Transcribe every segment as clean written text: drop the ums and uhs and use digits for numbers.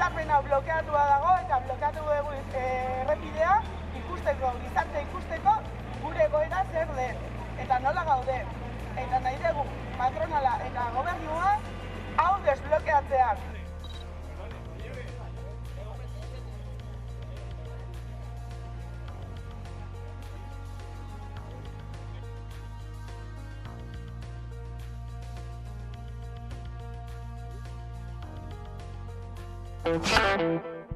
hitzarmena blokeatua dago eta blokeatu dugu errepidea ikusteko, gizarte ikusteko gure egoera zer den eta nola gaude. Eta nahi dugu patronala eta gobernua hau desblokeatzea.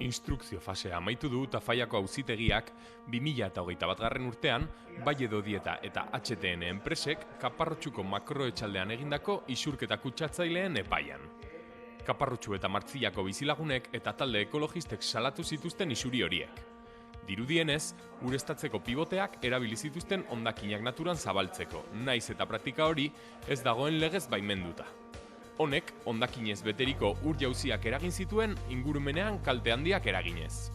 Instrukzio fasea amaitu du Tafallako auzitegiak 2021 urtean Valle do Dieta eta HTN enpresek Kaparrotxuko makroetxaldean egindako isurketa kutsatzaileen epaian. Kaparrotxu eta Martzillako bizilagunek eta talde ekologistek salatu zituzten isuri horiek. Dirudienez, ureztatzeko piboteak erabili zituzten hondakinak naturan zabaltzeko, naiz eta praktika hori ez dagoen legez baimenduta. Honek, hondakinez beteriko ur-jauziak eragin zituen ingurumenean kalte handiak eraginez.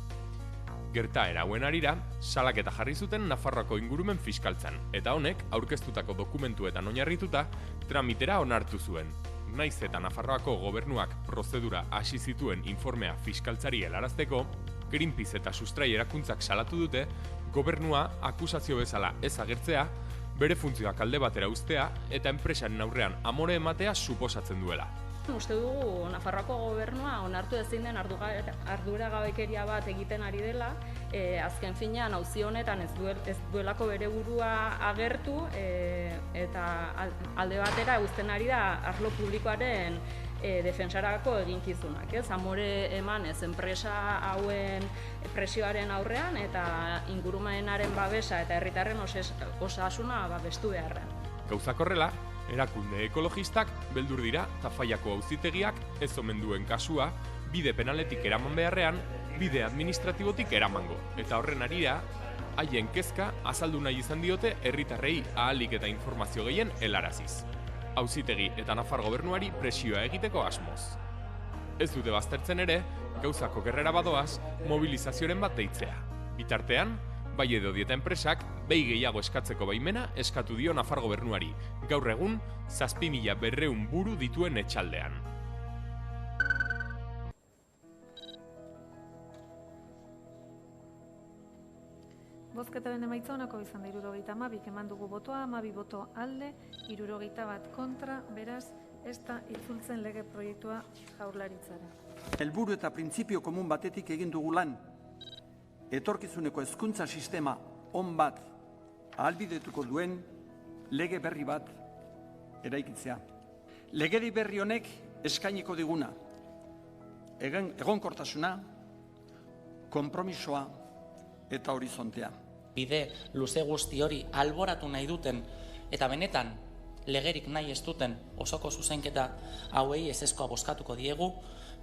Gertaera hauen harira, salaketa jarri zuten Nafarroako ingurumen fiskaltzan, eta honek, aurkeztutako dokumentuetan oinarrituta, tramitera onartu zuen. Naiz eta Nafarroako gobernuak prozedura hasi zituen informea fiskaltzari helarazteko, Greenpeace eta Sustrai erakuntzak salatu dute, gobernua akusazio bezala ez agertzea, bere funtzioak alde batera uztea eta enpresaren aurrean amore ematea suposatzen duela. Uste dugu Nafarroako gobernua onartu ezin den arduragabekeria bat egiten ari dela, azken finean auzi honetan ez duelako bere burua agertu eta alde batera uzten ari da arlo publikoaren defensarako eginkizunak, amore emanez enpresa hauen presioaren aurrean eta ingurumenaren babesa eta herritarren osasuna babestu beharrean. Gauzak horrela, erakunde ekologistak beldur dira Tafallako auzitegiak ez omen duen kasua bide penaletik eraman beharrean, bide administratibotik eramango, eta horren harira, haien kezka azaldu nahi izan diote herritarrei ahalik eta informazio gehien helaraziz. Auzitegi eta Nafar gobernuari presioa egiteko asmoz. Ez dute baztertzen ere, gauzako gerrera badoaz, mobilizazioaren bat deitzea. Bitartean, Valle do Dieta enpresak behi gehiago eskatzeko baimena eskatu dio Nafar gobernuari, gaur egun 7.200 buru dituen etxaldean. Bozketaren emaitza onako izan da 72 eman dugu botoa, 12 boto alde, 61 kontra, beraz, ez da itzultzen lege proiektua Jaurlaritzara. Helburu eta printzipio komun batetik egin dugu lan, etorkizuneko hezkuntza sistema on bat ahalbidetuko duen lege berri bat eraikitzea. Legedi berri honek eskainiko diguna, egonkortasuna, konpromisoa eta horizontea. Bide luze guzti hori alboratu nahi duten eta benetan legerik nahi ez duten osoko zuzenketa hauei ezezkoa bozkatuko diegu,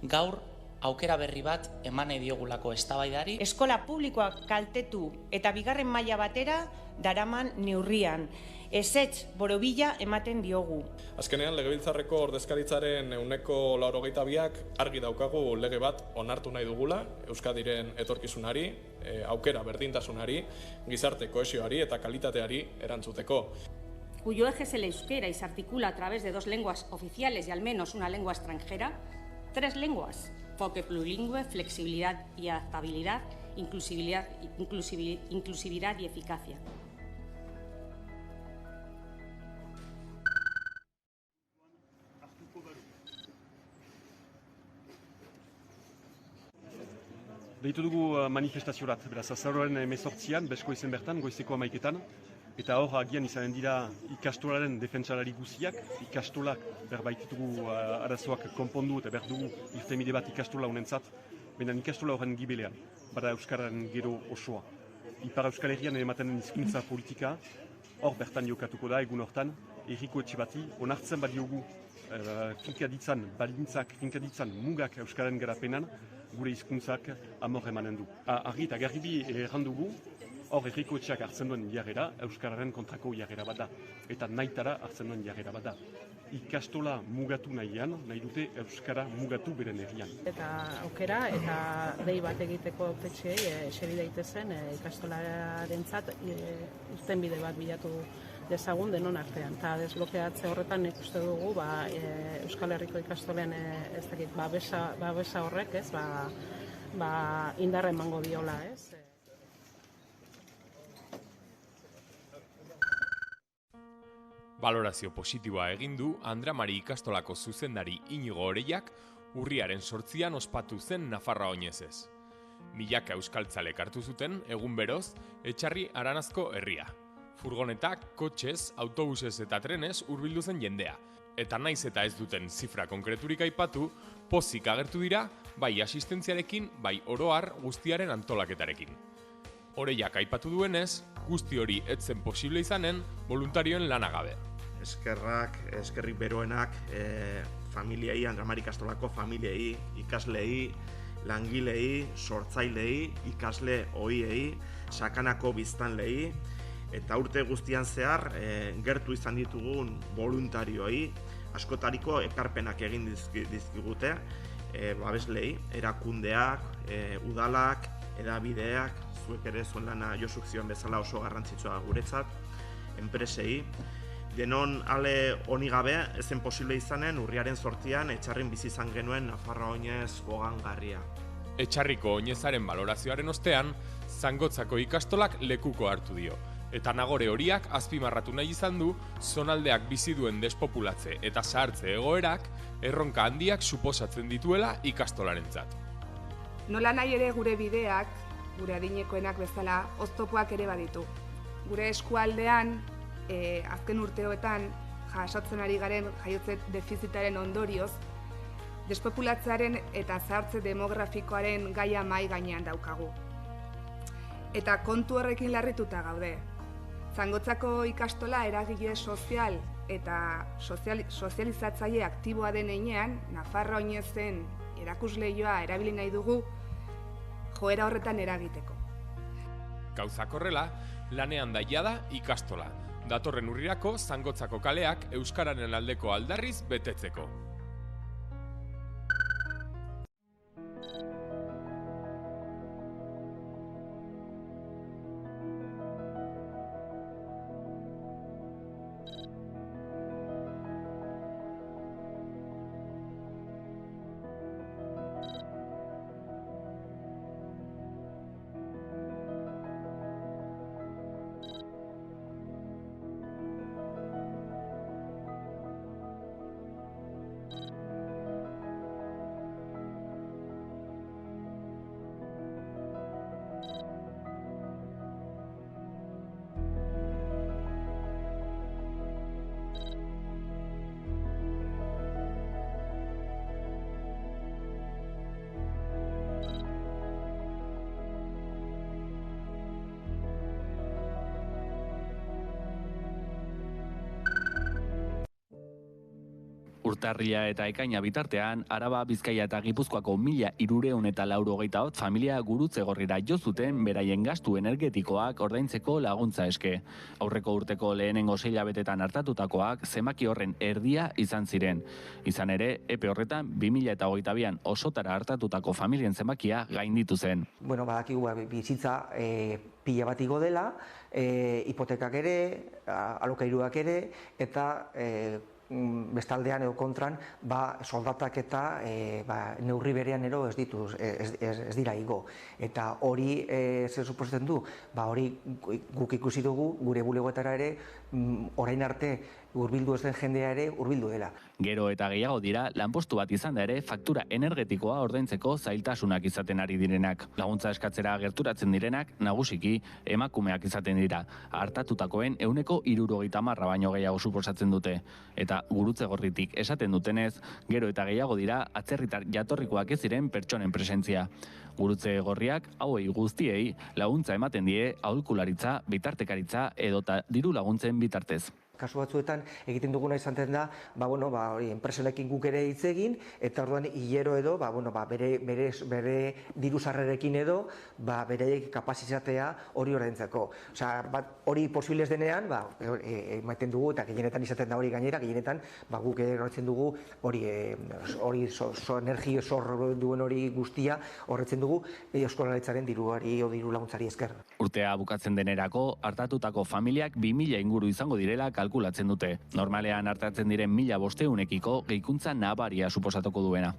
gaur aukera berri bat eman nahi diogulako eztabaidari. Eskola publikoak kaltetu eta bigarren maila batera daraman neurrian. Ezetz borobila ematen diogu. Azkenean, Legebiltzarreko ordezkaritzaren 82ak argi daukagu lege bat onartu nahi dugula, Euskadiren etorkizunari, aukera berdintasunari, gizarte kohesioari eta kalitateari erantzuteko. Cuyo eje es el euskera y se articula a través de 2 lenguas oficiales y al menos una lengua extranjera, 3 lenguas, enfoque plurilingüe, flexibilidad y adaptabilidad, inclusividad y eficacia. Deitu dugu manifestaziorat, beraz, azaroaren 18an, Besko izen bertan, goizeko 11etan, eta hor agian izanen dira ikastolaren defentsalari guziak, ikastolak berbaititugu arazoak konpondu eta berdugu irtenbide bat ikastola honentzat, baina ikastola horren gibelean, bada Euskararen gero osoa. Ipar Euskal Herrian ematen den hizkuntza politika, hor bertan jokatuko da, egun hortan, herriko etxe bati, onartzen badiogu finkaditzan, balintzak, finkaditzan mugak Euskararen garapenan, gure hizkuntzak amor emanen du. Argi eta garbi errandugu, hor herriko etxeak hartzen duen jarrera, Euskararen kontrako jarrera bat da. Eta nahitara hartzen duen jarrera bat da. Ikastola mugatu nahian, nahi dute Euskara mugatu beren herrian. Eta aukera eta dei bat egiteko petxeei eseri daitezen ikastolarentzat irtenbide bat bilatu dezagun denon artean. Eta desblokeatze horretan nik uste dugu Euskal Herriko ikastolen babesa horrek indarra emango diola. Balorazio positiboa egin du Andra Mari ikastolako zuzendari Inigo Oreiak urriaren 8an ospatu zen Nafarroa oinezez. Milaka euskaltzalek hartu zuten, egun beroz, Etxarri Aranazko herria. Furgonetak, kotxez, autobusez eta trenez hurbildu zen jendea. Eta naiz eta ez duten zifra konkreturik aipatu, pozik agertu dira, bai asistentziarekin, bai oroar guztiaren antolaketarekin. Oreiak aipatu duenez, guzti hori etzen posible izanen, voluntarioen lanagabe. Eskerrik beroenak familiei, Andra Mari ikastolako familiei, ikaslei, langilei, sortzailei, ikasle ohiei, sakanako biztanlei, eta urte guztian zehar gertu izan ditugun voluntarioei, askotariko ekarpenak egin dizkigute, babeslei, erakundeak, udalak, edabideak, zuek ere zuen lana Josuk zioen bezala oso garrantzitsua guretzat, enpresei. Denon ale honi gabe, ezen posible izanen, urriaren 8an Etxarrin bizi izan genuen Nafarroa oinez gogangarria. Etxarriko oinezaren balorazioaren ostean, Zangotzako ikastolak lekuko hartu dio. Eta Nagore Horiak azpimarratu nahi izan du, zonaldeak bizi duen despopulatze eta zahartze egoerak, erronka handiak suposatzen dituela ikastolarentzat. Nola nahi ere gure bideak, gure adinekoenak bezala, oztopoak ere baditu. Gure eskualdean, azken urteoetan jasotzen ari garen jaiotze defizitaren ondorioz, despopulatzearen eta zahartze demografikoaren gaia mahai gainean daukagu. Eta kontu horrekin larrituta gaude. Zangotzako ikastola eragile sozial eta sozializatzaile aktiboa den heinean, Nafarroa oinezen erakusleioa erabili nahi dugu joera horretan eragiteko. Gauzak horrela, lanean daia da ikastola. Datorren urrirako Zangotzako kaleak euskararen aldeko aldarriz betetzeko. Urtarria eta ekaina bitartean, Araba, Bizkaia eta Gipuzkoako 1380 familia gurutze gorrira jo zuten beraien gastu energetikoak ordaintzeko laguntza eske. Aurreko urteko lehenengo 6 hilabetetan hartatutakoak zenbaki horren erdia izan ziren. Izan ere, epe horretan 2022an osotara hartatutako familien zenbakia gainditu zen. Badakigu bizitza pila bat igo dela, hipotekak ere, alokairuak ere, eta bestaldean edo kontran soldatak eta neurri berean ero ez dira igo. Eta hori zer suposatzen du? Hori guk ikusi dugu gure bulegoetara ere orain arte hurbildu ez den jendea ere hurbildu dela. Gero eta gehiago dira lanpostu bat izan da ere faktura energetikoa ordaintzeko zailtasunak izaten ari direnak. Laguntza eskatzera gerturatzen direnak nagusiki emakumeak izaten dira. Hartatutakoen 70% baino gehiago suposatzen dute. Eta gurutze gorritik esaten dutenez, gero eta gehiago dira atzerritar jatorrikoak ez ziren pertsonen presentzia. Gurutze gorriak hauei guztiei laguntza ematen die aholkularitza, bitartekaritza edota diru laguntzen bitartez. Kasu batzuetan egiten duguna izaten da, enpresenekin guk ere hitz egin, eta orduan hilero edo, bere diru sarrerekin edo, bere kapazitatea hori ordaintzeko. Hori posibles denean, ematen dugu, eta gehienetan izaten da hori gainera, gehienetan guk horretzen dugu hori energia zor duen hori guztia horretzen dugu Euskolaritzaren diruari o diru laguntzari esker. Urtea bukatzen denerako, hartatutako familiak 2000 inguru izango direla kalkulatzen dute. Normalean hartatzen diren 1500ekiko gehikuntza nabaria suposatuko duena.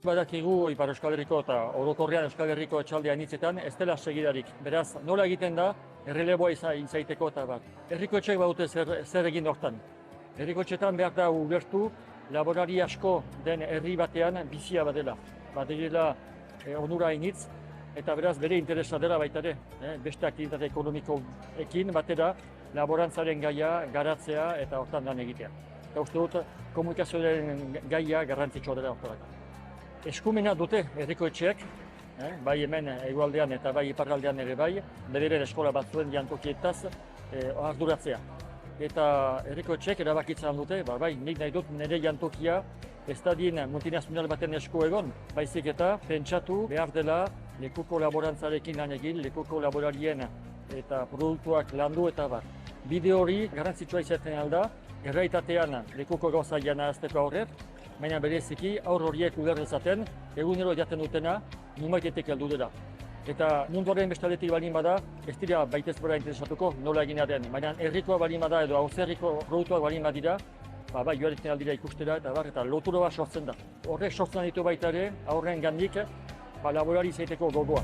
Badakigu Ipar Euskal Herriko eta orokorrean Euskal Herriko etxaldea anitzetan ez dela segidarik. Beraz, nola egiten da, erreleboa izaiteko eta bat. Herriko etxeak badute zer egin hortan. Herriko etxetan behar da ulertu, laborari asko den herri batean bizia badela. Badirela onura initz, eta beraz bere interesa dela baita ere. Beste aktivitate ekonomikoekin batera laborantzaren gaia garatzea eta hortan lan egitea. Eta uste dut komunikazioaren gaia garrantzitsua dela hortarako. Eskumena dute herriko etxeak, bai hemen hegoaldean eta bai iparraldean ere bai, bere eskola batzuen jantokietaz arduratzea. Eta herriko etxeak erabakitzen dute, nik nahi dut nire jantokia ez dadin multinazional baten esku egon, baizik eta pentsatu behar dela lekuko laborantzarekin lan egin, lekuko laborarien eta produktuak landu eta bar. Bide hori garrantzitsua izaten alda, errealitatean lekuko gauza jana azteko aurrer, baina bereziki aur horiek ulerrezaten, egunero jaten dutena, numaitetek heldu dela. Eta munduaren bestaletik balin bada, ez dira baitez bera interesatuko nola egina den. Baina herrikoa balin bada edo auzerriko produktuak balin badira, joaretzen aldira ikustera eta lotura bat sortzen da. Horrek sortzen ditu baita ere, aurren gandik, laborari zaiteko gogoa.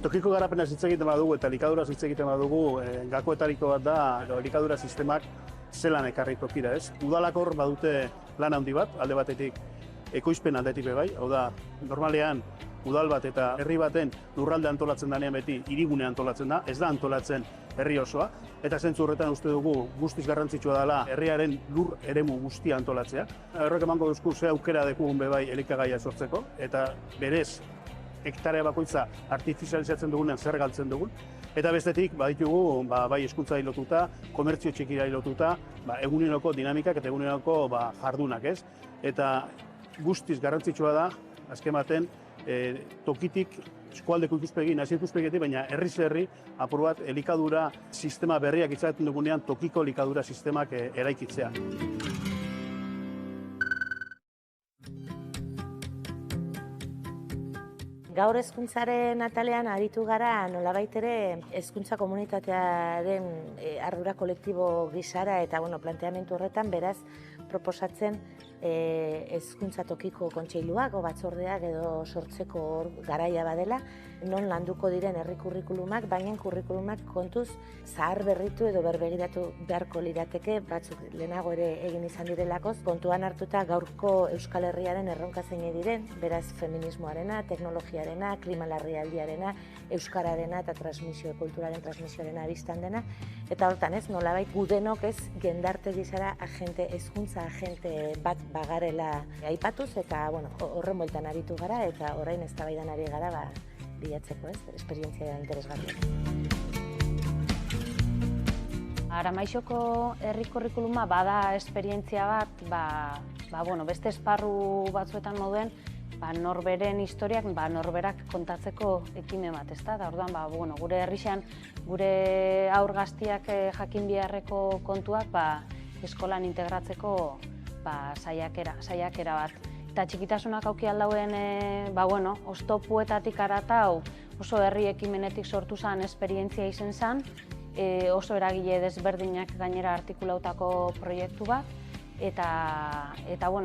Tokiko garapenaz hitz egiten badugu eta elikaduraz hitz egiten badugu, gakoetariko bat da elikadura sistemak zelan ekarri tokira, ez? Udalak hor badute lan handi bat, alde batetik ekoizpen aldetik bai, hau da, normalean udal bat eta herri baten lurralde antolatzen danean beti hirigune antolatzen da, ez da antolatzen herri osoa, eta zentzu horretan uste dugu guztiz garrantzitsua dela herriaren lur eremu guztia antolatzea. Horrek emango duzku ze aukera dekugun bai elikagaia sortzeko, eta berez hektarea bakoitza artifizializatzen dugunean zer galtzen dugun. Eta bestetik, baditugu, bai hezkuntzari lotuta, komertzio txikirari lotuta, eguneroko dinamikak eta eguneroko jardunak, ez? Eta guztiz garrantzitsua da, azken baten, tokitik, eskualdeko ikuspegi, nazio ikuspegitik, baina herriz herri, apur bat, elikadura sistema berriak izaten dugunean, tokiko elikadura sistemak eraikitzea. Gaur hezkuntzaren atalean aritu gara nolabait ere hezkuntza komunitatearen ardura kolektibo gisara eta planteamendu horretan beraz proposatzen hezkuntza tokiko kontseiluak o batzordeak edo sortzeko garaia badela, non landuko diren herri kurrikulumak, baina kurrikulumak kontuz zahar berritu edo berbegiratu beharko lirateke, batzuk lehenago ere egin izan direlakoz, kontuan hartuta gaurko Euskal Herriaren erronka zein diren, beraz feminismoarena, teknologiarena, klima larrialdiarena, euskararena eta kulturaren transmisioarena biztan dena, eta hortan ez, nolabait gudenok ez jendarte gizara hezkuntza agente bat bagarela aipatuz, eta horren bueltan aritu gara, eta orain eztabaidan ari gara bilatzeko, esperientzia interesgarria. Aramaixoko herri kurrikuluma bada esperientzia bat, beste esparru batzuetan moduen, norberen historiak norberak kontatzeko ekimen bat, ezta? Da orduan, gure herrixan, gure aur gaztiak jakin beharreko kontuak eskolan integratzeko saiakera bat. Eta txikitasunak auki aldauen, oztopuetatik aratau oso herri ekimenetik sortu zen esperientzia izen zen, oso eragile desberdinak gainera artikulautako proiektu bat, eta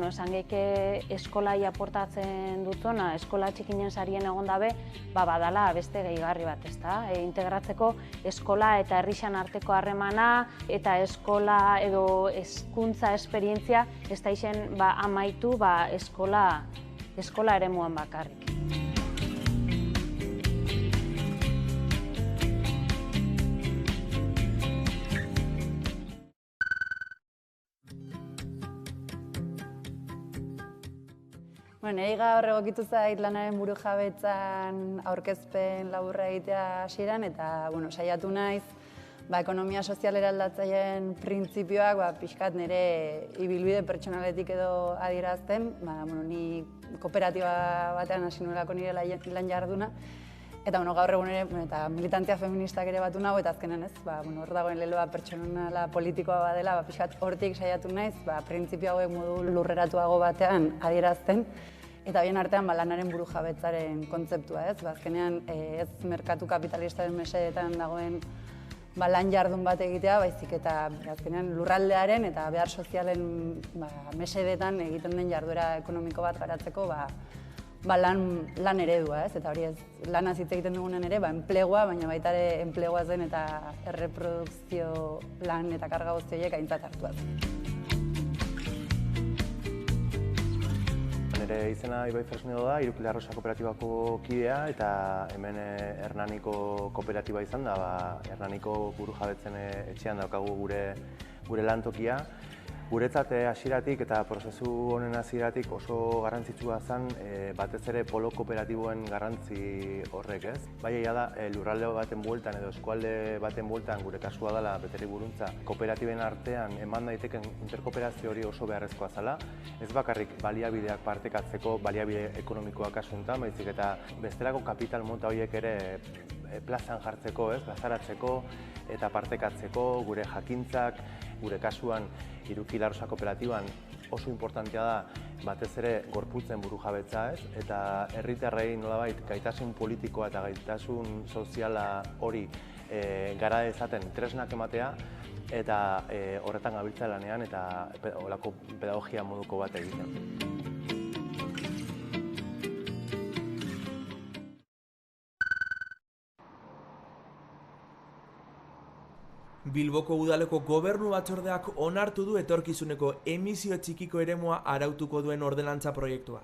esan geike eskolai aportatzen dutona, eskola txikinen sarien egon dabe, badala beste gehigarri bat, ezta? Integratzeko eskola eta herrixan arteko harremana eta eskola edo hezkuntza esperientzia ez da izen amaitu eskola eremuan bakarrik. Niri gaur egokitu zait lanaren burujabetzan aurkezpen laburra egitea hasieran eta saiatu naiz ekonomia sozial eraldatzaileen printzipioak pixkat nire ibilbide pertsonaletik edo adierazten. Ni kooperatiba batean hasi nuelako nire lan jarduna. Eta gaur egun ere, eta militantzia feministak ere batu nago, eta azkenen ez, hor dagoen leloa pertsonala politikoa badela, pixkat hortik saiatu naiz, printzipio hauek modu lurreratuago batean adierazten, eta bien artean lanaren burujabetzaren kontzeptua ez, azkenean ez merkatu kapitalistaren mesedetan dagoen lan jardun bat egitea, baizik eta azkenean lurraldearen eta behar sozialen mesedetan egiten den jarduera ekonomiko bat garatzeko lan eredua, ez? Eta hori ez, lanaz hitz egiten dugunen ere, enplegua, baina baita ere enplegua zen eta erreprodukzio lan eta karga guzti horiek aintzat hartuaz. Nire izena Ibai Fresnedo da, Irukile Arrosa kooperatibako kidea eta hemen Hernaniko kooperatiba izan da, Hernaniko burujabetzen etxean daukagu gure lantokia. Guretzat hasieratik eta prozesu honen hasieratik oso garrantzitsua zen batez ere polo kooperatiboen garrantzi horrek, ez? Bai egia da lurralde baten bueltan edo eskualde baten bueltan gure kasua dela Beteri Buruntza kooperatiben artean eman daiteken interkooperazio hori oso beharrezkoa zela. Ez bakarrik baliabideak partekatzeko, baliabide ekonomikoak kasu honetan, baizik eta bestelako kapital mota horiek ere plazan jartzeko, ez? Plazaratzeko eta partekatzeko gure jakintzak, gure kasuan Irukile Arrosa kooperatiban oso importantea da batez ere gorputzen burujabetza, ez? Eta herritarrei nolabait gaitasun politikoa eta gaitasun soziala hori gara dezaten tresnak ematea eta horretan gabiltza lanean eta holako pedagogia moduko bat egiten. Bilboko udaleko gobernu batzordeak onartu du etorkizuneko emisio txikiko eremua arautuko duen ordenantza proiektua.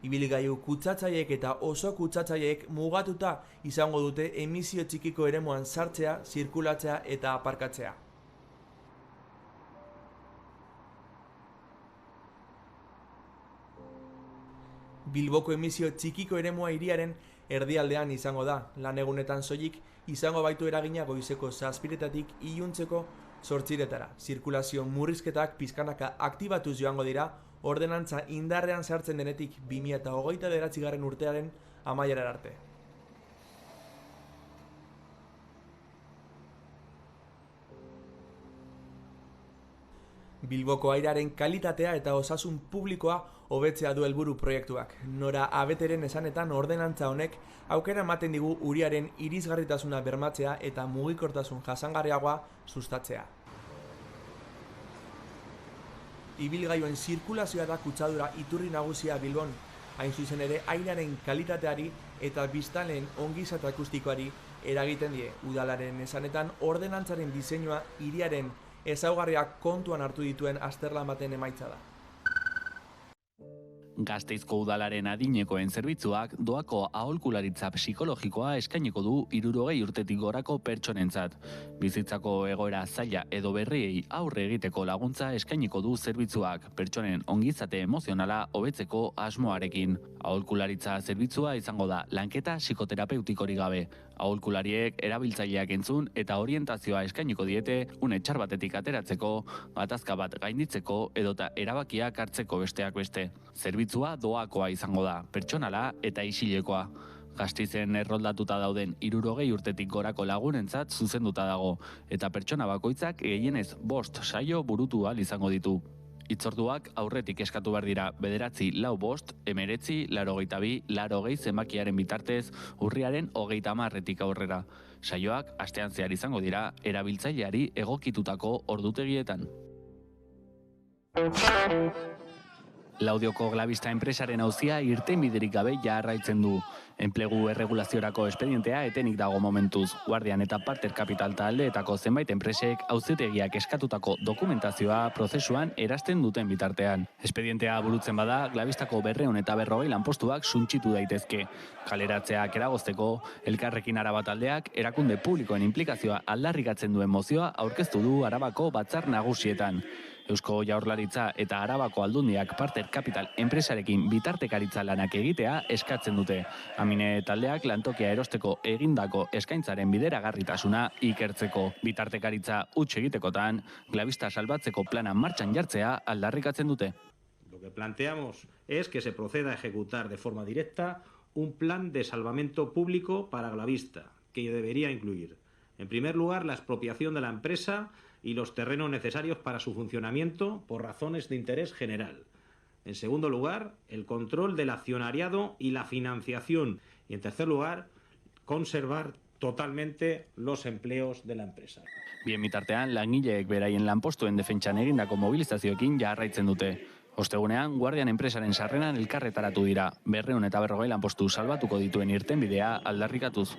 Ibilgailu kutsatzaileek eta oso kutsatzaileek mugatuta izango dute emisio txikiko eremuan sartzea, zirkulatzea eta aparkatzea. Bilboko emisio txikiko eremua hiriaren erdialdean izango da, lan egunetan soilik izango baitu eragina goizeko 7:00 iluntzeko 8:00. Zirkulazio murrizketak pizkanaka aktibatuz joango dira, ordenantza indarrean sartzen denetik 2029 urtearen amaierara arte. Bilboko airearen kalitatea eta osasun publikoa hobetzea du helburu proiektuak. Nora Abeteren esanetan ordenantza honek aukera ematen digu uriaren irisgarritasuna bermatzea eta mugikortasun jasangarriagoa sustatzea. Ibilgailuen zirkulazioa da kutsadura iturri nagusia Bilbon, hain zuzen ere airearen kalitateari eta biztanleen ongizate akustikoari eragiten die. Udalaren esanetan ordenantzaren diseinua hiriaren ezaugarriak kontuan hartu dituen azterlan baten emaitza da. Gasteizko udalaren adinekoen zerbitzuak doako aholkularitza psikologikoa eskainiko du 60 urtetik gorako pertsonentzat. Bizitzako egoera zaila edo berriei aurre egiteko laguntza eskainiko du zerbitzuak pertsonen ongizate emozionala hobetzeko asmoarekin. Aholkularitza zerbitzua izango da lanketa psikoterapeutikorik gabe. Aholkulariek erabiltzaileak entzun eta orientazioa eskainiko diete une txar batetik ateratzeko, gatazka bat gainditzeko edota erabakiak hartzeko besteak beste. Zerbitzua doakoa izango da, pertsonala eta isilekoa. Gasteizen erroldatuta dauden 60 urtetik gorako lagunentzat zuzenduta dago, eta pertsona bakoitzak gehienez 5 saio burutu ahal izango ditu. Hitzorduak aurretik eskatu behar dira 945 19 82 80 zenbakiaren bitartez urriaren 30 aurrera. Saioak astean zehar izango dira erabiltzaileari egokitutako ordutegietan. Laudioko Glavista enpresaren auzia irtenbiderik gabe jarraitzen du. Enplegu erregulaziorako espedientea etenik dago momentuz. Guardian eta Parter Capital taldeetako zenbait enpresek auzitegiak eskatutako dokumentazioa prozesuan erasten duten bitartean. Espedientea burutzen bada, Glavistako 240 lanpostuak suntsitu daitezke. Kaleratzeak eragozteko, Elkarrekin Araba taldeak erakunde publikoen inplikazioa aldarrikatzen duen mozioa aurkeztu du Arabako batzar nagusietan. Eusko Jaurlaritza eta Arabako Aldundiak Parter Capital enpresarekin bitartekaritza lanak egitea eskatzen dute. Amine taldeak lantokia erosteko egindako eskaintzaren bideragarritasuna ikertzeko. Bitartekaritza huts egitekotan, Glavista salbatzeko plana martxan jartzea aldarrikatzen dute. Lo que planteamos es que se proceda a ejecutar de forma directa un plan de salvamento público para Glavista, que debería incluir, en primer lugar, la expropiación de la empresa y los terrenos necesarios para su funcionamiento por razones de interés general. En segundo lugar, el control del accionariado y la financiación. Y en tercer lugar, conservar totalmente los empleos de la empresa. Bien bitartean, langileek beraien lanpostuen defentsan egindako mobilizazioekin jarraitzen dute. Ostegunean, Guardian enpresaren sarreran elkarretaratu dira, 240 lanpostu salbatuko dituen irtenbidea aldarrikatuz.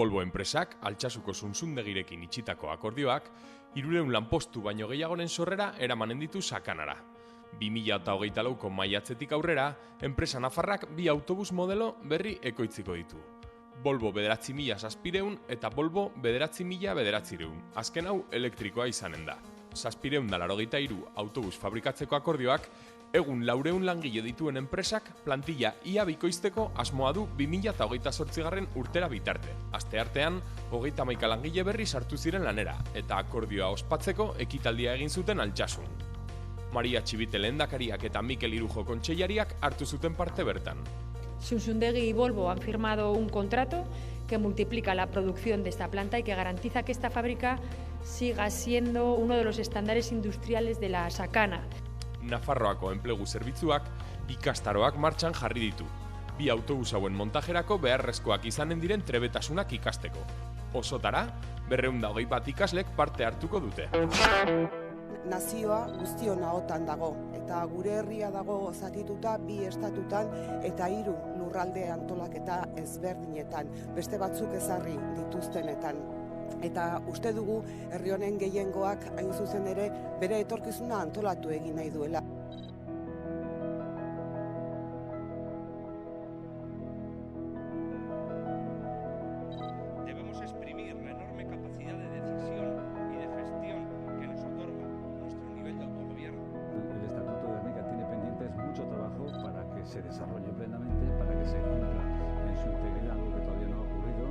Volvo enpresak Altsasuko Zunzundegirekin itxitako akordioak 300 lanpostu baino gehiagoren sorrera eramanen ditu sakanara. 2024ko maiatzetik aurrera, enpresa nafarrak 2 autobus modelo berri ekoitziko ditu. Volvo 9700 eta Volvo 9900. Azken hau elektrikoa izanen da. 783 autobus fabrikatzeko akordioak egun 400 langile dituen enpresak plantilla ia bikoizteko asmoa du 2028 urtera bitarte. Asteartean, 31 langile berri sartu ziren lanera, eta akordioa ospatzeko ekitaldia egin zuten Altsasun. Maria Txibite lehendakariak eta Mikel Irujo kontseilariak hartu zuten parte bertan. Zunzundegi y Volvo han firmado un contrato que multiplica la producción de esta planta y que garantiza que esta fábrica siga siendo uno de los estándares industriales de la sakana. Nafarroako enplegu zerbitzuak ikastaroak martxan jarri ditu. 2 autobus hauen montajerako beharrezkoak izanen diren trebetasunak ikasteko. Osotara, 221 ikaslek parte hartuko dute. Nazioa guztion ahotan dago, eta gure herria dago zatituta 2 estatutan eta 3 lurralde antolaketa ezberdinetan, beste batzuk ezarri dituztenetan. Eta uste dugu herri honen gehiengoak hain zuzen ere bere etorkizuna antolatu egin nahi duela. Debemos exprimir la enorme capacidad de decisión y de gestión que nos otorga nuestro nivel de autogobierno. El Estatuto de Gernika tiene pendientes mucho trabajo para que se desarrolle plenamente, para que se cumpla en su integridad, algo que todavía no ha ocurrido.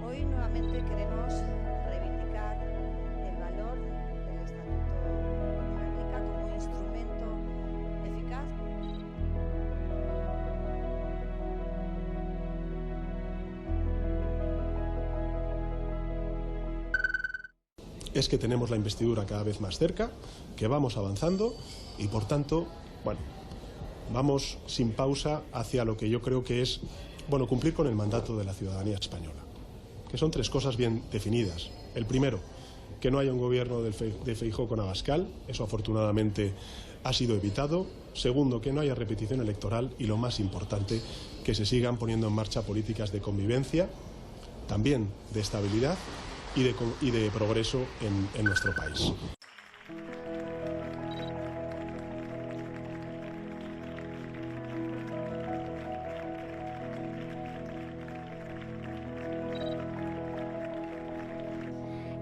Hoy nuevamente queremos reivindicar el valor del Estatuto de Gernika como instrumento eficaz. Es que tenemos la investidura cada vez más cerca, que vamos avanzando y por tanto, bueno, vamos sin pausa hacia lo que yo creo que es, bueno, cumplir con el mandato de la ciudadanía española, que son 3 cosas bien definidas. El primero, que no haya un gobierno de Feijóo con Abascal, eso afortunadamente ha sido evitado. Segundo, que no haya repetición electoral y lo más importante, que se sigan poniendo en marcha políticas de convivencia, también de estabilidad y de progreso en nuestro país.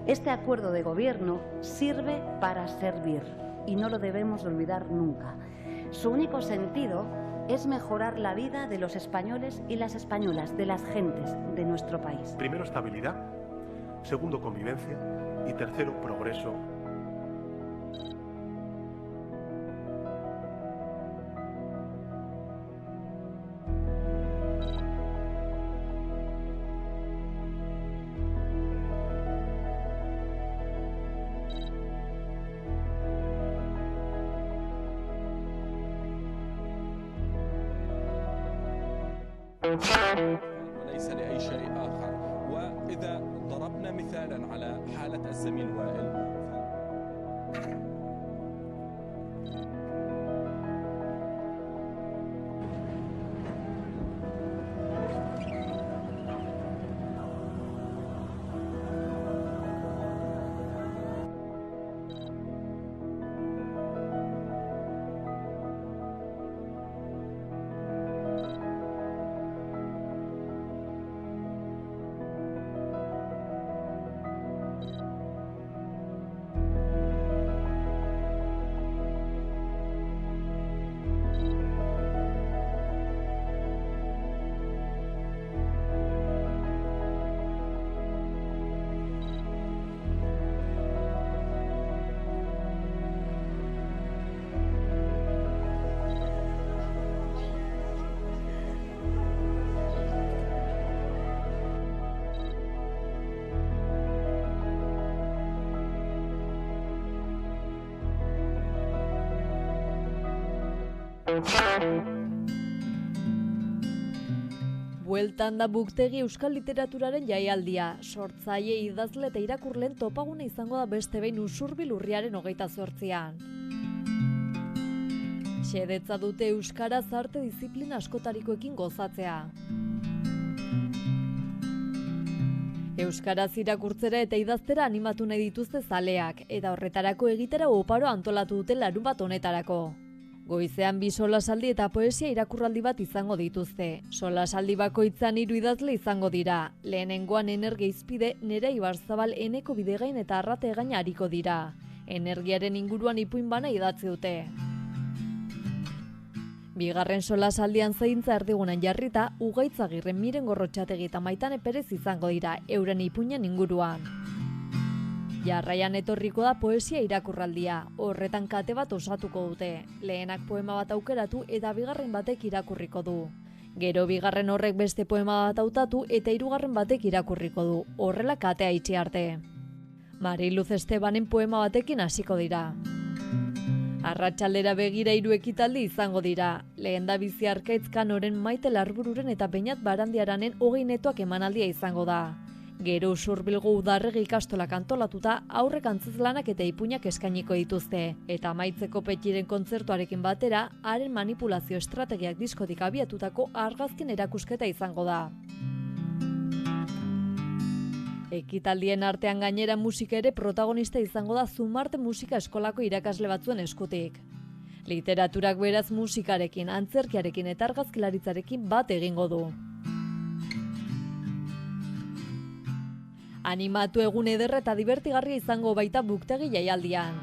Este acuerdo de gobierno sirve para servir y no lo debemos olvidar nunca. Su único sentido es mejorar la vida de los españoles y las españolas, de las gentes de nuestro país. Primero, estabilidad. Segundo, convivencia. Y tercero, progreso وليس لأي شيء آخر. وإذا ضربنا مثالا على حالة الزميل وائل Bueltan da Buktegi euskal literaturaren jaialdia. Sortzaile, idazle eta irakurleen topagune izango da beste behin Usurbil urriaren 28an. Xedetza dute euskaraz arte disiplina askotarikoekin gozatzea. Euskaraz irakurtzera eta idaztera animatu nahi dituzte zaleak, eta horretarako egitera oparo antolatu dute larunbat honetarako. Goizean 2 solasaldi eta poesia irakurraldi bat izango dituzte. Solasaldi bakoitzan 3 idazle izango dira. Lehenengoan Energia Izpide, Nerea Ibarzabal, Eneko Bidegain eta Arrate Egain ariko dira. Energiaren inguruan ipuin bana idatzi dute. Bigarren solasaldian zaintza erdigunan jarrita, Ugaitzagirren, Miren Gorrotxategi eta Maitane Perez izango dira, euren ipuinen inguruan. Jarraian etorriko da poesia irakurraldia, horretan kate bat osatuko dute. Lehenak poema bat aukeratu eta bigarren batek irakurriko du. Gero bigarren horrek beste poema bat hautatu eta 3. batek irakurriko du, horrela katea itxi arte. Mariluz Estebanen poema batekin hasiko dira. Arratsaldera begira 3 ekitaldi izango dira. Lehen da Bizi Arkaitz Kanoren, Maite Larbururen eta Beñat Barandiaranen 20 netoak emanaldia izango da. Gero Usurbilgo Udarregi ikastolak antolatuta aurrek antzezlanak eta ipuinak eskainiko dituzte. Eta amaitzeko Petxiren kontzertuarekin batera, haren manipulazio estrategiak diskotik abiatutako argazkin erakusketa izango da. Ekitaldien artean gainera musika ere protagonista izango da Zumarte musika eskolako irakasle batzuen eskutik. Literaturak beraz musikarekin, antzerkiarekin eta argazkilaritzarekin bat egingo du. Animatu egun ederra eta divertigarria izango baita Buktegi jaialdian.